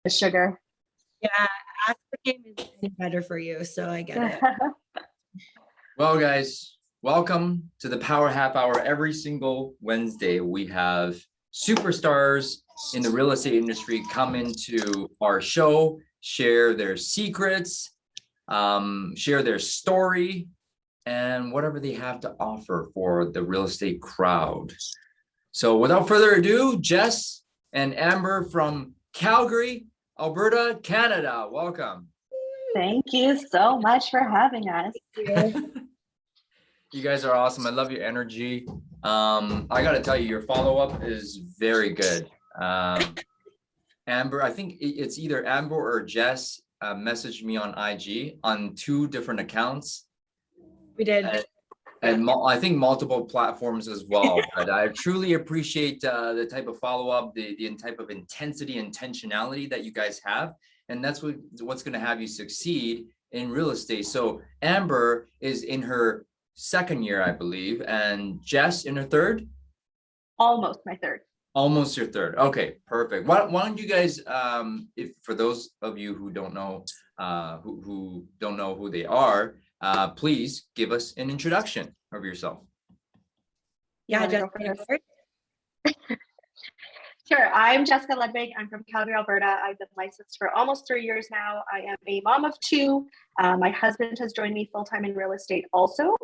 sugar. Yeah, aspartame isn't better for you, so I get it. Well, guys, welcome to the Power Half Hour. Every single Wednesday, we have superstars in the real estate industry come into our show, share their secrets, share their story, and whatever they have to offer for the real estate crowd. So without further ado, Jess and Amber from Calgary, Alberta, Canada, welcome. Thank you so much for having us. You guys are awesome. I love your energy. I gotta tell you, your follow-up is very good. Amber, I think it's either Amber or Jess messaged me on IG on 2 different accounts. We did. And I think multiple platforms as well. But I truly appreciate the type of follow-up, the type of intensity, intentionality that you guys have. And that's what's going to have you succeed in real estate. So Amber is in her 2nd year, I believe, and Jess in her 3rd? Almost my 3rd. Almost your 3rd. Okay, perfect. Why don't you guys, if for those of you who don't know, who don't know who they are, please give us an introduction of yourself. Yeah, Sure. I'm Jessica Ludwig. I'm from Calgary, Alberta. I've been licensed for almost 3 years now. I am a mom of 2. My husband has joined me full-time in real estate also.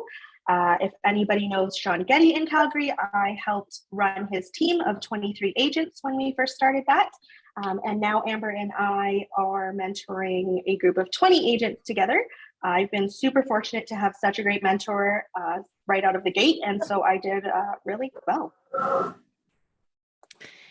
If anybody knows Sean Getty in Calgary, I helped run his team of 23 agents when we first started that. And now Amber and I are mentoring a group of 20 agents together. I've been super fortunate to have such a great mentor right out of the gate. And so I did really well.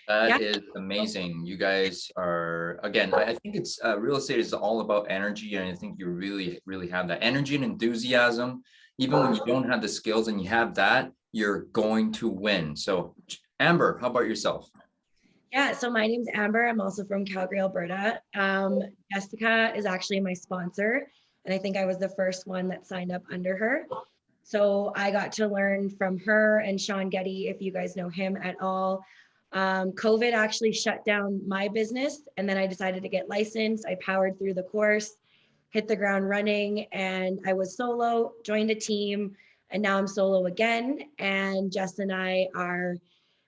That is amazing. You guys are, again, I think it's real estate is all about energy. And I think you really, really have that energy and enthusiasm. Even when you don't have the skills and you have that, you're going to win. So Amber, how about yourself? Yeah, so my name's Amber. I'm also from Calgary, Alberta. Jessica is actually my sponsor. And I think I was the first one that signed up under her. So I got to learn from her and Sean Getty, if you guys know him at all. COVID actually shut down my business, and then I decided to get licensed. I powered through the course, hit the ground running, and I was solo, joined a team, and now I'm solo again. And Jess and I are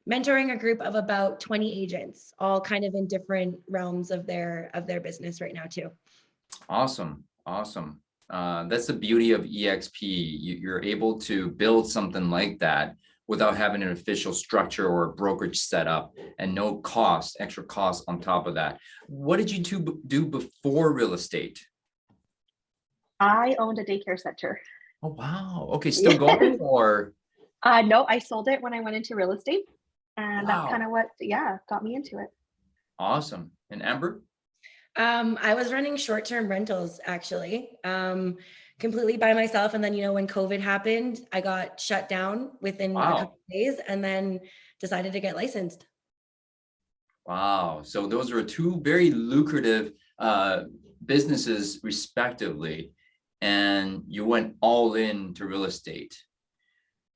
mentoring a group of about 20 agents, all kind of in different realms of their business right now too. Awesome. That's the beauty of EXP. You're able to build something like that without having an official structure or a brokerage set up, and no extra cost on top of that. What did you two do before real estate? I owned a daycare center. Oh, wow. Okay, still going or? No, I sold it when I went into real estate. And Wow. that's kind of what, got me into it. Awesome. And Amber? I was running short-term rentals actually, completely by myself. And then, when COVID happened, I got shut down within a couple of days and then decided to get licensed. Wow. So those are 2 very lucrative businesses respectively, and you went all in to real estate.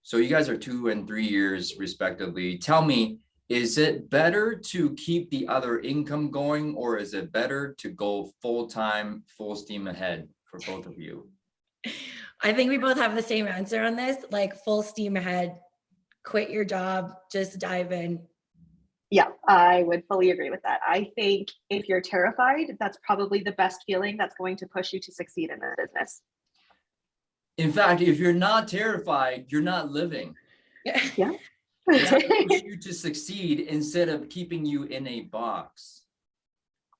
So you guys are 2 and 3 years respectively. Tell me, is it better to keep the other income going, or is it better to go full-time, full steam ahead for both of you? I think we both have the same answer on this, like full steam ahead, quit your job, just dive in. Yeah, I would fully agree with that. I think if you're terrified, that's probably the best feeling that's going to push you to succeed in a business. In fact, if you're not terrified, you're not living. Yeah. It has to push you to succeed instead of keeping you in a box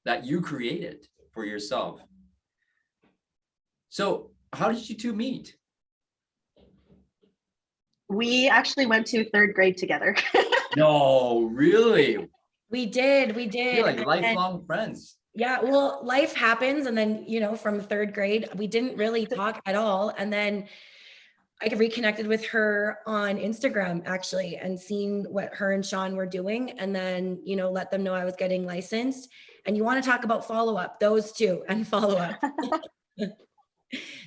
that you created for yourself. So how did you 2 meet? We actually went to 3rd grade together. No, really? We did. You're like lifelong friends. Yeah, well, life happens. And then, from 3rd grade, we didn't really talk at all. And then I reconnected with her on Instagram actually, and seeing what her and Sean were doing, and then, let them know I was getting licensed. And you want to talk about follow-up, those 2 and follow-up.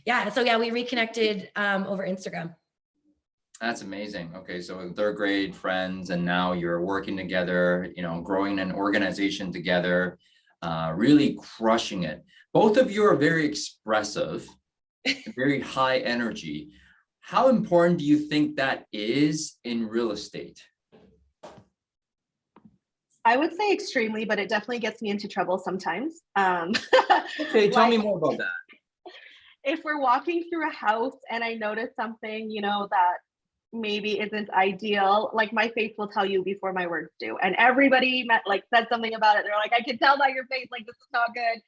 Yeah. So we reconnected over Instagram. That's amazing. Okay, so in 3rd grade friends, and now you're working together, growing an organization together. really crushing it. Both of you are very expressive, very high energy. How important do you think that is in real estate? I would say extremely, but it definitely gets me into trouble sometimes. Okay, tell me Like, more about that. if we're walking through a house and I notice something, that maybe isn't ideal, like my face will tell you before my words do. And everybody said something about it. They're like, I can tell by your face, like, this is not good.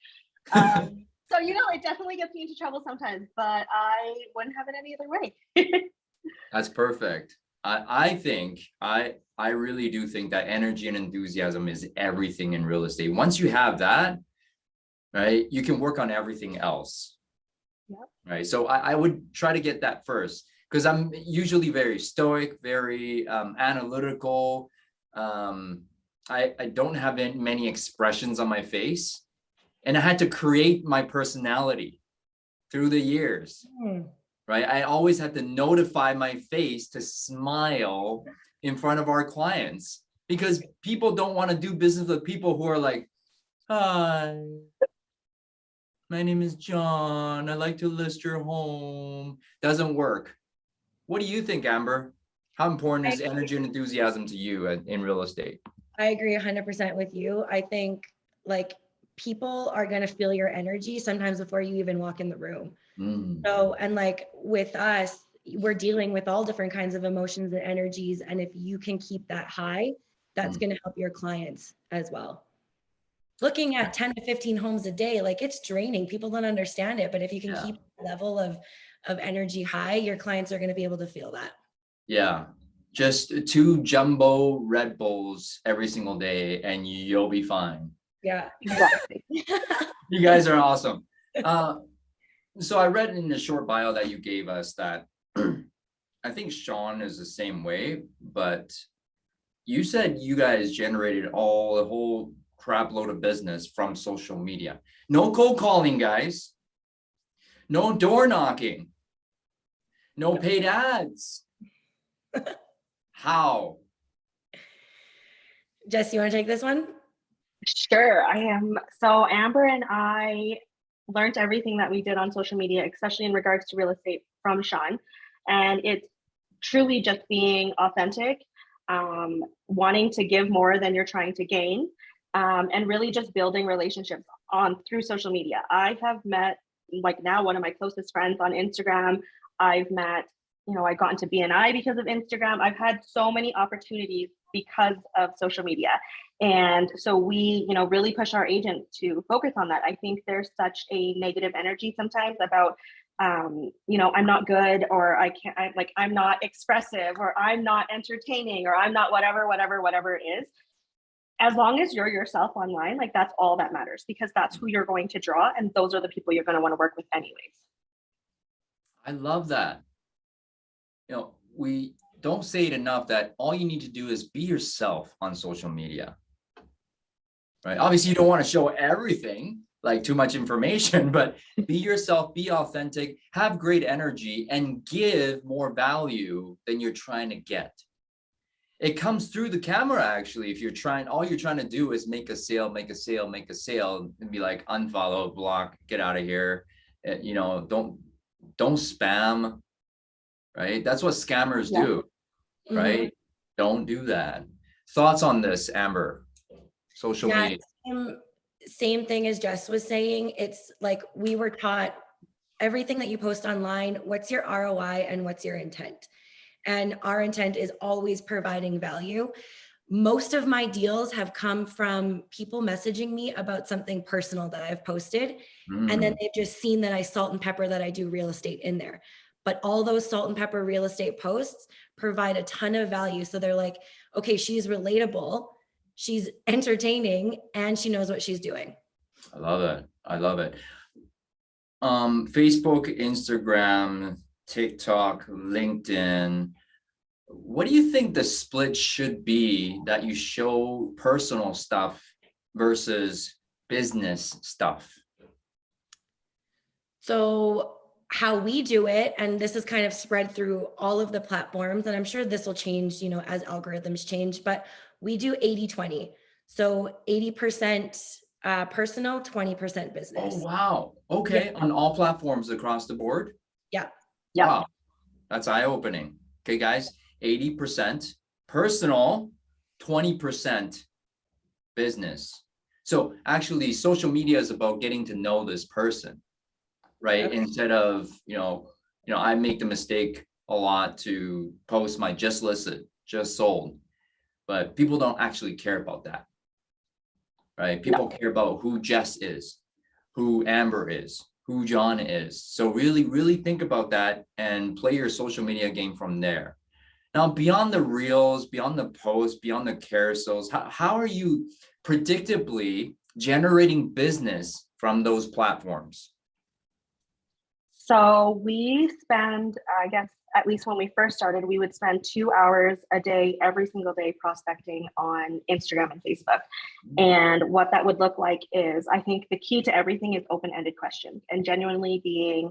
So, it definitely gets me into trouble sometimes, but I wouldn't have it any other way. That's perfect. I think I really do think that energy and enthusiasm is everything in real estate. Once you have that, right, you can work on everything else. Yep. Right. So I would try to get that first, because I'm usually very stoic, very analytical. I don't have many expressions on my face, and I had to create my personality through the years. Right. I always had to notify my face to smile in front of our clients, because people don't want to do business with people who are like, hi, my name is John. I'd like to list your home. Doesn't work. What do you think, Amber? How important is energy and enthusiasm to you in real estate? I agree 100% with you. I think people are going to feel your energy sometimes before you even walk in the room. So, and with us, we're dealing with all different kinds of emotions and energies. And if you can keep that high, that's going to help your clients as well. Looking at 10 to 15 homes a day, it's draining. People don't understand it. But if you can keep the level of energy high, your clients are going to be able to feel that. Yeah. Just 2 jumbo Red Bulls every single day and you'll be fine. Yeah. Exactly. You guys are awesome. So I read in the short bio that you gave us that I think Sean is the same way, but you said you guys generated the whole crap load of business from social media. No cold calling, guys. No door knocking. No paid ads. How? Jess, you want to take this one? Sure, I am. So Amber and I learned everything that we did on social media, especially in regards to real estate, from Sean. And it's truly just being authentic, wanting to give more than you're trying to gain, and really just building relationships through social media. I have met now one of my closest friends on Instagram. I've met, I got into BNI because of Instagram. I've had so many opportunities because of social media. And so we, really push our agents to focus on that. I think there's such a negative energy sometimes about, I'm not good, or I'm not expressive, or I'm not entertaining, or I'm not whatever it is. As long as you're yourself online, that's all that matters, because that's who you're going to draw. And those are the people you're going to want to work with anyways. I love that. We don't say it enough that all you need to do is be yourself on social media. Right? Obviously, you don't want to show everything, too much information, but be yourself, be authentic, have great energy, and give more value than you're trying to get. It comes through the camera, actually. If all you're trying to do is make a sale, and be like, unfollow, block, get out of here. Don't spam, right? That's what scammers do, right? Don't do that. Thoughts on this, Amber? Social media. Same thing as Jess was saying. It's we were taught everything that you post online, what's your ROI and what's your intent? And our intent is always providing value. Most of my deals have come from people messaging me about something personal that I've posted. And then they've just seen that I salt and pepper that I do real estate in there. But all those salt and pepper real estate posts provide a ton of value. So they're like, okay, she's relatable, she's entertaining, and she knows what she's doing. I love it. I love it. Facebook, Instagram, TikTok, LinkedIn. What do you think the split should be, that you show personal stuff versus business stuff? So how we do it, and this is kind of spread through all of the platforms, and I'm sure this will change, as algorithms change, but we do 80-20. So 80% personal, 20% Oh, business. wow. Okay. On all platforms across the board. Yeah. Yeah. Wow. That's eye-opening. Okay, guys, 80% personal, 20% business. So actually social media is about getting to know this person, right? Yep. Instead of, I make the mistake a lot to post my just listed, just sold, but people don't actually care about that, right? People care about who Jess is, who Amber is, who John is. So really, really think about that and play your social media game from there. Now, beyond the reels, beyond the posts, beyond the carousels, how are you predictably generating business from those platforms? So we spend, I guess, at least when we first started, we would spend 2 hours a day, every single day, prospecting on Instagram and Facebook. And what that would look like is, I think the key to everything is open-ended questions and genuinely being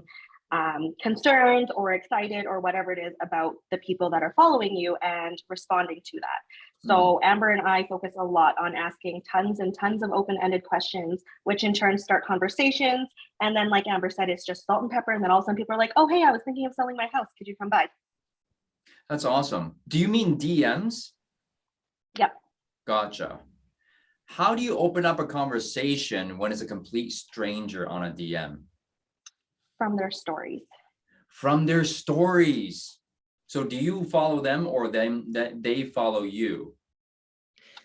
concerned or excited or whatever it is about the people that are following you and responding to that. So Amber and I focus a lot on asking tons and tons of open-ended questions, which in turn start conversations. And then, like Amber said, it's just salt and pepper. And then all of a sudden people are like, oh, hey, I was thinking of selling my house. Could you come by? That's awesome. Do you mean DMs? Yep. Gotcha. How do you open up a conversation when it's a complete stranger on a DM? From their stories. From their stories. So do you follow them or them that they follow you?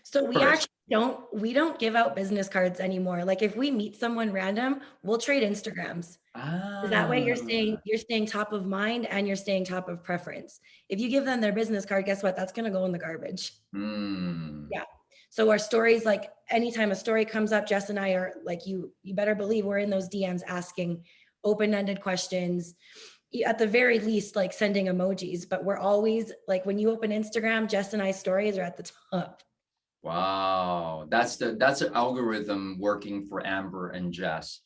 So we First. actually don't give out business cards anymore. Like if we meet someone random, we'll trade Instagrams. That way you're staying top of mind and you're staying top of preference. If you give them their business card, guess what? That's going to go in the garbage. Yeah. So our stories, like anytime a story comes up, Jess and I are like, you better believe we're in those DMs asking open-ended questions, at the very least, like sending emojis, but we're always like, when you open Instagram, Jess and I's stories are at the top. Wow, that's an algorithm working for Amber and Jess.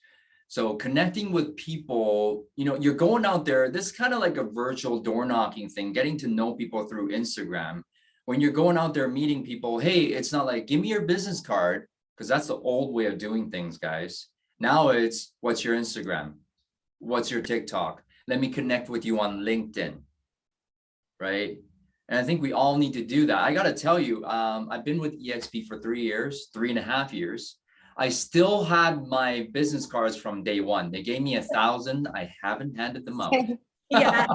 So connecting with people, you're going out there, this is kind of like a virtual door knocking thing, getting to know people through Instagram. When you're going out there meeting people, hey, it's not like, give me your business card, because that's the old way of doing things, guys. Now it's, what's your Instagram? What's your TikTok? Let me connect with you on LinkedIn, right? And I think we all need to do that. I got to tell you, I've been with EXP for 3.5 years. I still had my business cards from day one. They gave me 1,000. I haven't handed them out. Yeah.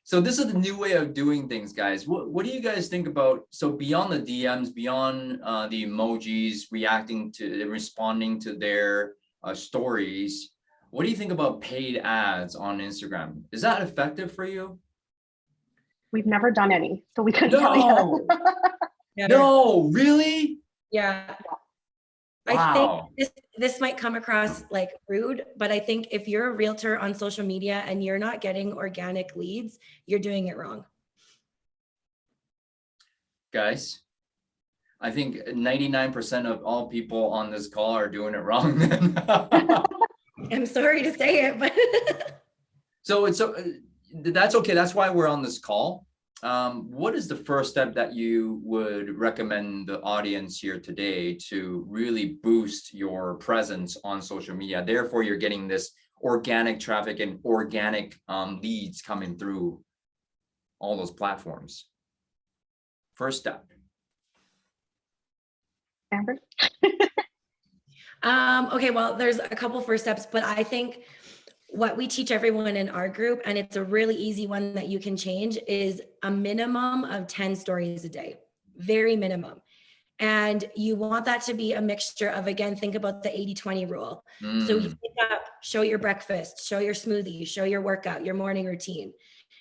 So this is the new way of doing things, guys. What do you guys think about? So beyond the DMs, beyond the emojis, responding to their stories, what do you think about paid ads on Instagram? Is that effective for you? We've never done any, so we couldn't tell you. No, really? Yeah. Wow. I think this might come across like rude, but I think if you're a realtor on social media and you're not getting organic leads, you're doing it wrong. Guys, I think 99% of all people on this call are doing it wrong then. I'm sorry to say it, but So that's okay. That's why we're on this call. What is the first step that you would recommend the audience here today to really boost your presence on social media? Therefore, you're getting this organic traffic and organic leads coming through all those platforms. First step. Amber? Okay, well, there's a couple first steps, but I think what we teach everyone in our group, and it's a really easy one that you can change, is a minimum of 10 stories a day, very minimum. And you want that to be a mixture of, again, think about the 80-20 rule. So you wake up, show your breakfast, show your smoothie, show your workout, your morning routine.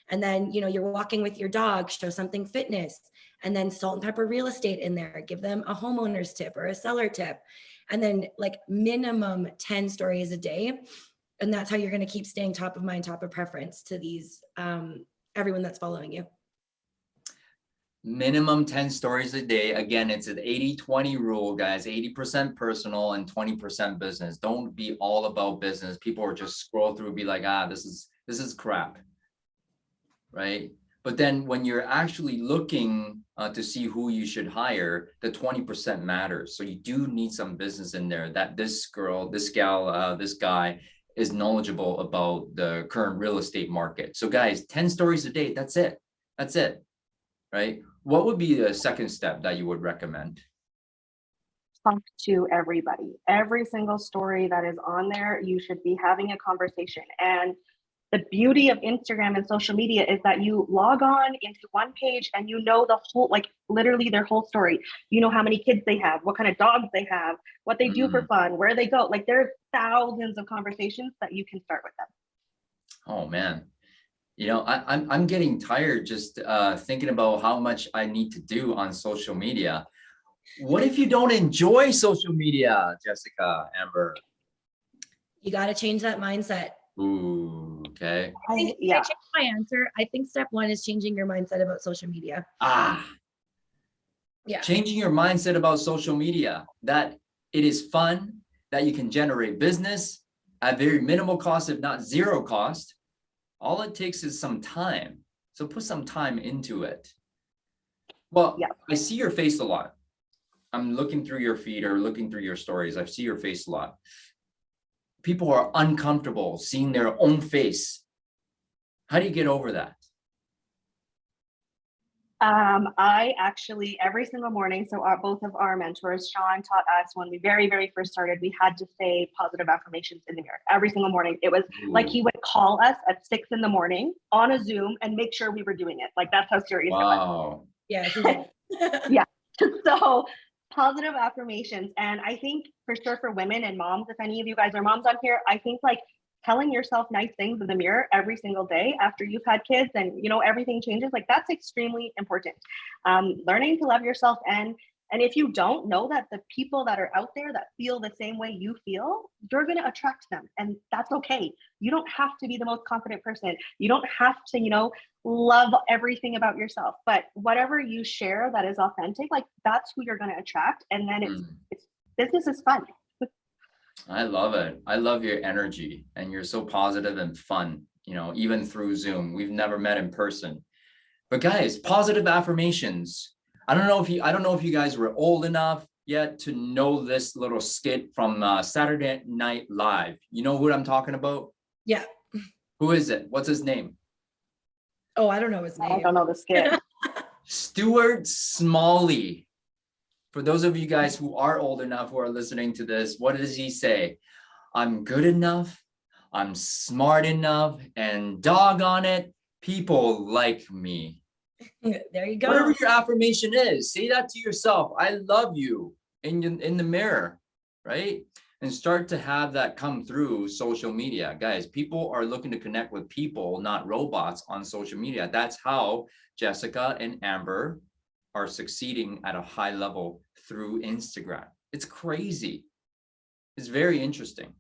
And then, you're walking with your dog, show something fitness, and then salt and pepper real estate in there, give them a homeowner's tip or a seller tip. And then like minimum 10 stories a day. And that's how you're going to keep staying top of mind, top of preference to these, everyone that's following you. Minimum 10 stories a day. Again, it's an 80-20 rule, guys. 80% personal and 20% business. Don't be all about business. People are just scroll through and be like, this is crap, right? But then when you're actually looking to see who you should hire, the 20% matters. So you do need some business in there that this girl, this gal, this guy is knowledgeable about the current real estate market. So guys, 10 stories a day, that's it. That's it, right? What would be the second step that you would recommend? Talk to everybody. Every single story that is on there, you should be having a conversation. And the beauty of Instagram and social media is that you log on into one page and you know the whole, like literally their whole story. You know how many kids they have, what kind of dogs they have, what they do for fun, where they go. Like there's thousands of conversations that you can start with them. Oh man, you know, I'm getting tired just thinking about how much I need to do on social media. What if you don't enjoy social media, Jessica, Amber? You got to change that mindset. Ooh, okay. I changed my answer. I think step one is changing your mindset about social media. Yeah. Changing your mindset about social media, that it is fun, that you can generate business at very minimal cost, if not zero cost. All it takes is some time. So put some time into it. Well, I see your face a lot. I'm looking through your feed or looking through your stories. I see your face a lot. People are uncomfortable seeing their own face. How do you get over that? I actually, every single morning, so both of our mentors, Sean taught us when we very, very first started, we had to say positive affirmations in the mirror every single morning. It was like he would call us at 6 a.m. on a Zoom and make sure we were doing it. Like that's how serious it was. Yeah. Yeah. So positive affirmations. And I think for sure for women and moms, if any of you guys are moms on here, I think like telling yourself nice things in the mirror every single day after you've had kids and, you know, everything changes, like that's extremely important. Learning to love yourself. And if you don't know that the people that are out there that feel the same way you feel, you're going to attract them. And that's okay. You don't have to be the most confident person. You don't have to, you know, love everything about yourself, but whatever you share that is authentic, like that's who you're going to attract. And then it's business is fun. I love it. I love your energy and you're so positive and fun, you know, even through Zoom. We've never met in person. But guys, positive affirmations. I don't know if you guys were old enough yet to know this little skit from Saturday Night Live. You know what I'm talking about? Yeah. Who is it? What's his name? Oh, I don't know his name. I don't know the skit. Stuart Smalley. For those of you guys who are old enough who are listening to this, what does he say? I'm good enough, I'm smart enough, and doggone it, people like me. There you go. Whatever your affirmation is, say that to yourself. I love you in the mirror, right? And start to have that come through social media. Guys, people are looking to connect with people, not robots on social media. That's how Jessica and Amber are succeeding at a high level through Instagram. It's crazy. It's very interesting.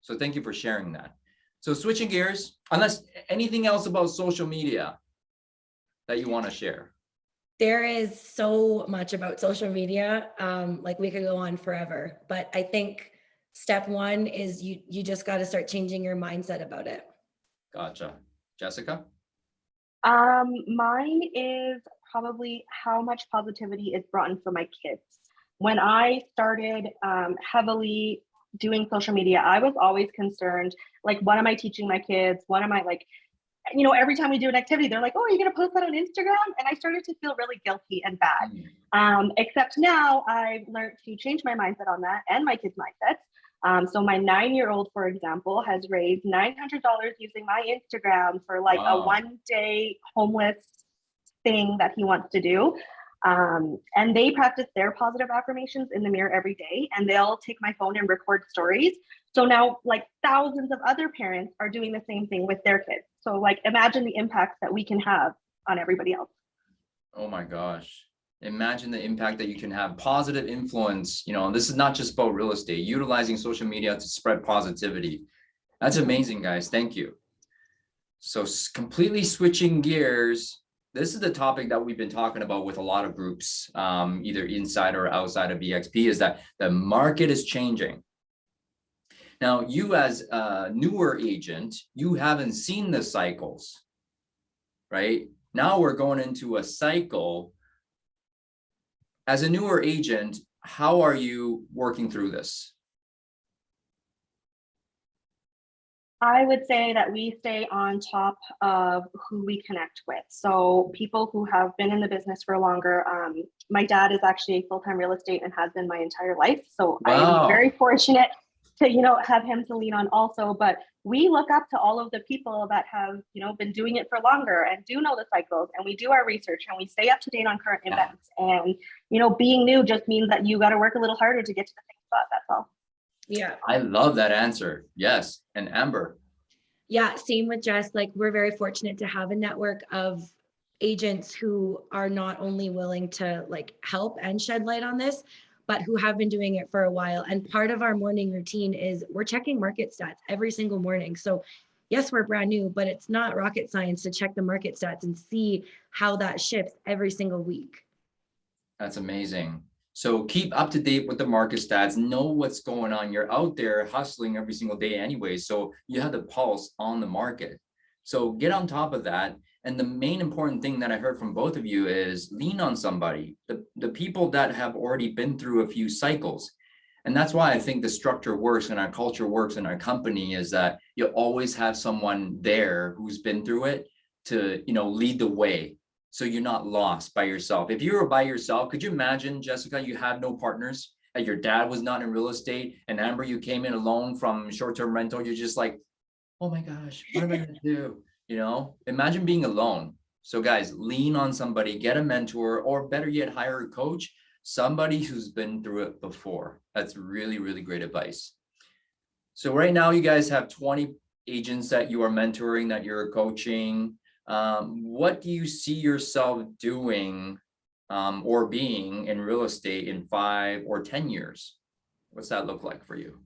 So thank you for sharing that. So switching gears, unless anything else about social media that you want to share. There is so much about social media. Like we could go on forever, but I think step one is you just got to start changing your mindset about it. Gotcha. Jessica? Mine is probably how much positivity is brought in for my kids. When I started heavily doing social media, I was always concerned, like, what am I teaching my kids? What am I like, you know, every time we do an activity, they're like, oh, are you going to post that on Instagram? And I started to feel really guilty and bad. Except now I've learned to change my mindset on that and my kids' mindsets. So my 9-year-old, for example, has raised $900 using my Instagram for like a one-day homeless thing that he wants to do. And they practice their positive affirmations in the mirror every day, and they'll take my phone and record stories. So now like thousands of other parents are doing the same thing with their kids. So like imagine the impact that we can have on everybody else. Oh my gosh. Imagine the impact that you can have, positive influence. You know, this is not just about real estate, utilizing social media to spread positivity. That's amazing, guys. Thank you. So completely switching gears. This is the topic that we've been talking about with a lot of groups, either inside or outside of EXP, is that the market is changing. Now, you as a newer agent, you haven't seen the cycles, right? Now we're going into a cycle. As a newer agent, how are you working through this? I would say that we stay on top of who we connect with. So people who have been in the business for longer. My dad is actually full-time real estate and has been my entire life. So I'm very Wow. fortunate to, have him to lean on also. But we look up to all of the people that have, been doing it for longer and do know the cycles. And we do our research and we stay up to date on current Yeah. events. And, being new just means that you got to work a little harder to get to the same spot. That's all. Yeah. I love that answer. Yes. And Amber. Yeah, same with Jess. Like, we're very fortunate to have a network of agents who are not only willing to like help and shed light on this, but who have been doing it for a while. And part of our morning routine is we're checking market stats every single morning. So yes, we're brand new, but it's not rocket science to check the market stats and see how that shifts every single week. That's amazing. So keep up to date with the market stats, know what's going on. You're out there hustling every single day anyway. So you have the pulse on the market. So get on top of that. And the main important thing that I heard from both of you is lean on somebody, the people that have already been through a few cycles. And that's why I think the structure works and our culture works in our company is that you always have someone there who's been through it to, lead the way. So you're not lost by yourself. If you were by yourself, could you imagine, Jessica, you have no partners, and your dad was not in real estate, and Amber, you came in alone from short-term rental, you're just like, oh my gosh, what am I gonna do? Imagine being alone. So guys, lean on somebody, get a mentor, or better yet, hire a coach, somebody who's been through it before. That's really, really great advice. So right now you guys have 20 agents that you are mentoring, that you're coaching. What do you see yourself doing or being in real estate in 5 or 10 years? What's that look like for you?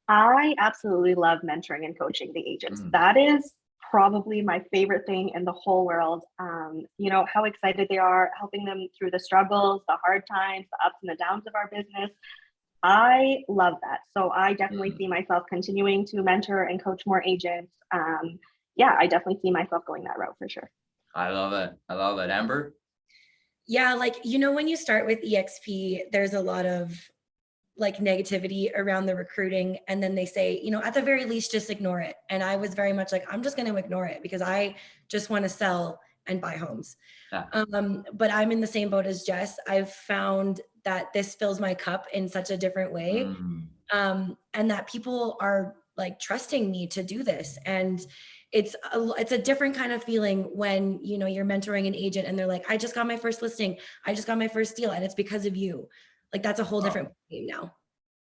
I absolutely love mentoring and coaching the agents. That is probably my favorite thing in the whole world. How excited they are, helping them through the struggles, the hard times, the ups and the downs of our business. I love that. So I definitely see myself continuing to mentor and coach more agents. I definitely see myself going that route for sure. I love it. I love it. Amber? Yeah, when you start with EXP, there's a lot of like negativity around the recruiting. And then they say, at the very least, just ignore it. And I was very much like, I'm just going to ignore it because I just want to sell and buy homes. Yeah. But I'm in the same boat as Jess. I've found that this fills my cup in such a different way. And that people are like trusting me to do this. And it's a different kind of feeling when, you're mentoring an agent and they're like, I just got my first listing. I just got my first deal. And it's because of you. Like, that's a whole different game now.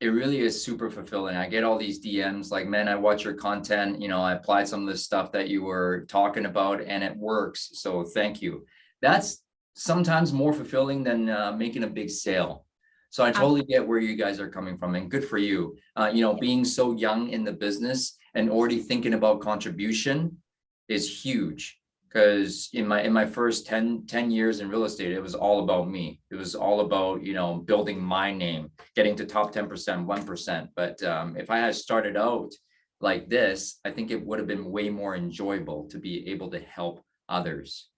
It really is super fulfilling. I get all these DMs like, man, I watch your content. I applied some of the stuff that you were talking about and it works. So thank you. That's sometimes more fulfilling than making a big sale. So I totally get where you guys are coming from and good for you. Being so young in the business and already thinking about contribution is huge. Because in my first 10 years in real estate, it was all about me. It was all about, building my name, getting to top 10%, 1%. But if I had started out like this, I think it would have been way more enjoyable to be able to help others.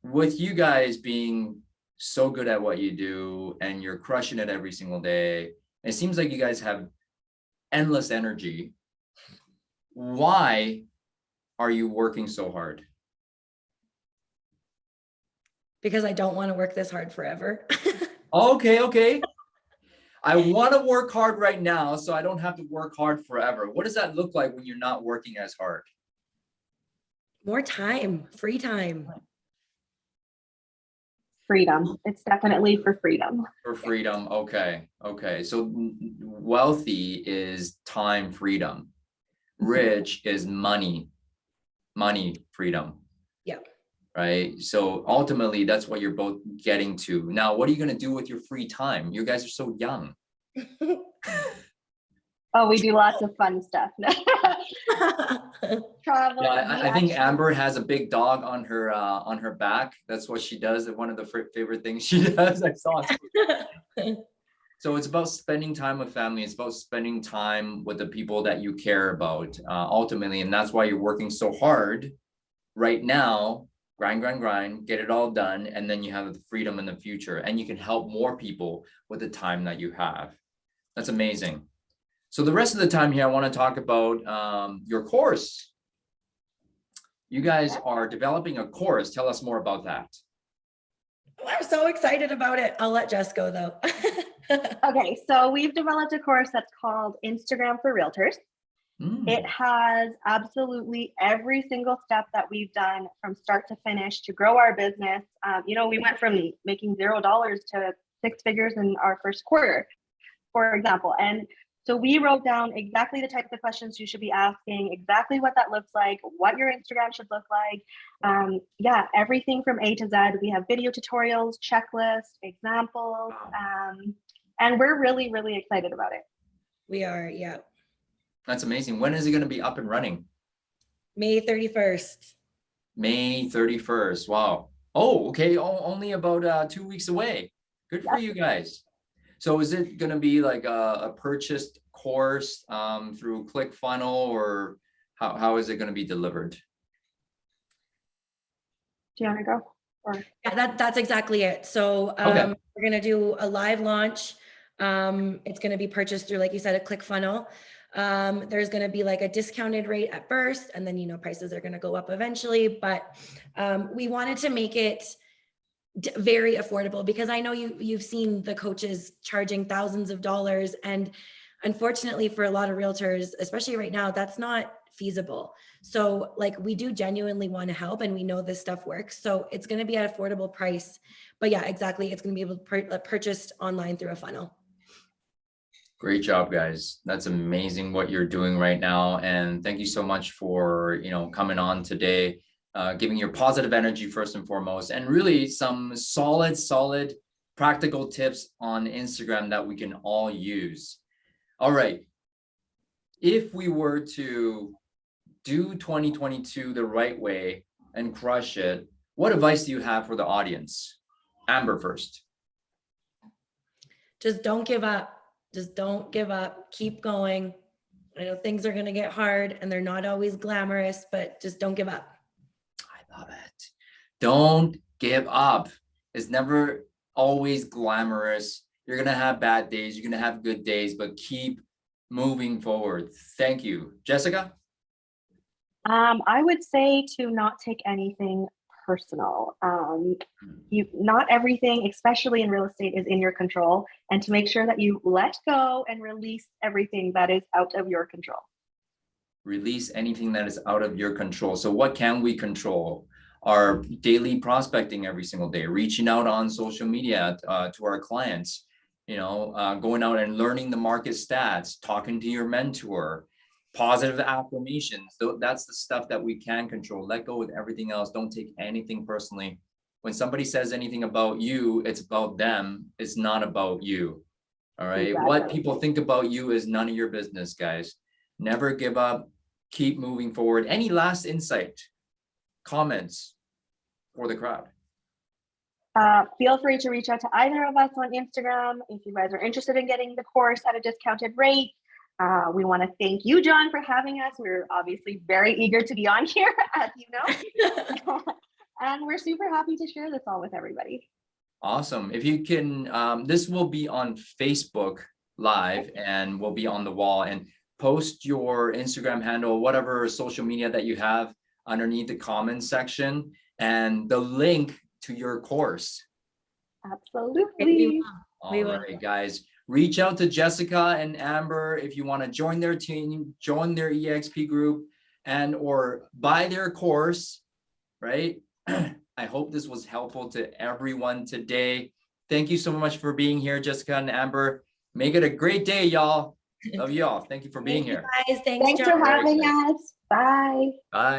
With you guys being so good at what you do and you're crushing it every single day, it seems like you guys have endless energy. Why are you working so hard? Because I don't want to work this hard forever. Okay. I want to work hard right now, so I don't have to work hard forever. What does that look like when you're not working as hard? More time, free time. Freedom. It's definitely for freedom. For freedom. Okay. So wealthy is time freedom. Rich is money freedom. Yeah. Right. So ultimately, that's what you're both getting to. Now, what are you going to do with your free time? You guys are so young. Oh, we do lots of fun stuff. Travel. Yeah, I think Amber has a big dog on her back. That's what she does. One of the favorite things she does. I saw it. So it's about spending time with family. It's about spending time with the people that you care about ultimately. And that's why you're working so hard right now, grind, get it all done, and then you have the freedom in the future, and you can help more people with the time that you have. That's amazing. So the rest of the time here, I want to talk about your course. You guys are developing a course. Tell us more about that. I'm so excited about it. I'll let Jess go though. Okay, so we've developed a course that's called Instagram for Realtors. It has absolutely every single step that we've done from start to finish to grow our business. You know, we went from making $0 to 6 figures in our first quarter, for example. And so we wrote down exactly the types of questions you should be asking, exactly what that looks like, what your Instagram should look like. Yeah, everything from A to Z. We have video tutorials, checklists, examples, and we're really, really excited about it. We are, yeah. That's amazing. When is it going to be up and running? May 31st. May 31st. Wow. Oh, okay. Only about 2 weeks away. Good for you guys. So is it going to be like a purchased course through ClickFunnels, or how is it going to be delivered? Do you want to go? Or? Yeah, that's exactly it. So we're going to do a live launch. It's going to be purchased through, like you said, a ClickFunnels. There's going to be like a discounted rate at first, and then, you know, prices are going to go up eventually, but we wanted to make it very affordable, because I know you've seen the coaches charging thousands of dollars, and unfortunately for a lot of realtors, especially right now, that's not feasible. So like, we do genuinely want to help, and we know this stuff works. So it's going to be at an affordable price, but yeah, exactly. It's going to be able to purchased online through a funnel. Great job, guys. That's amazing what you're doing right now. And thank you so much for, you know, coming on today, giving your positive energy first and foremost, and really some solid, practical tips on Instagram that we can all use. All right. If we were to do 2022 the right way and crush it, what advice do you have for the audience? Amber first. Just don't give up. Just don't give up. Keep going. I know things are going to get hard, and they're not always glamorous, but just don't give up. I love it. Don't give up. It's never always glamorous. You're going to have bad days. You're going to have good days, but keep moving forward. Thank you. Jessica? I would say to not take anything personal. Not everything, especially in real estate, is in your control, and to make sure that you let go and release everything that is out of your control. Release anything that is out of your control. So what can we control? Our daily prospecting every single day, reaching out on social media to our clients, you know, going out and learning the market stats, talking to your mentor, positive affirmations. That's the stuff that we can control. Let go with everything else. Don't take anything personally. When somebody says anything about you, it's about them. It's not about you. All right. Exactly. What people think about you is none of your business, guys. Never give up. Keep moving forward. Any last insight, comments for the crowd? Feel free to reach out to either of us on Instagram if you guys are interested in getting the course at a discounted rate. We want to thank you, John, for having us. We're obviously very eager to be on here, as you know. And we're super happy to share this all with everybody. Awesome. If you can, this will be on Facebook Live and will be on the wall, and post your Instagram handle, whatever social media that you have, underneath the comments section, and the link to your course. Absolutely. All right, guys. Reach out to Jessica and Amber if you want to join their team, join their EXP group, and or buy their course, right? I hope this was helpful to everyone today. Thank you so much for being here, Jessica and Amber. Make it a great day, y'all. Love y'all. Thank you for being here. Guys, thanks for having us. Bye. Bye.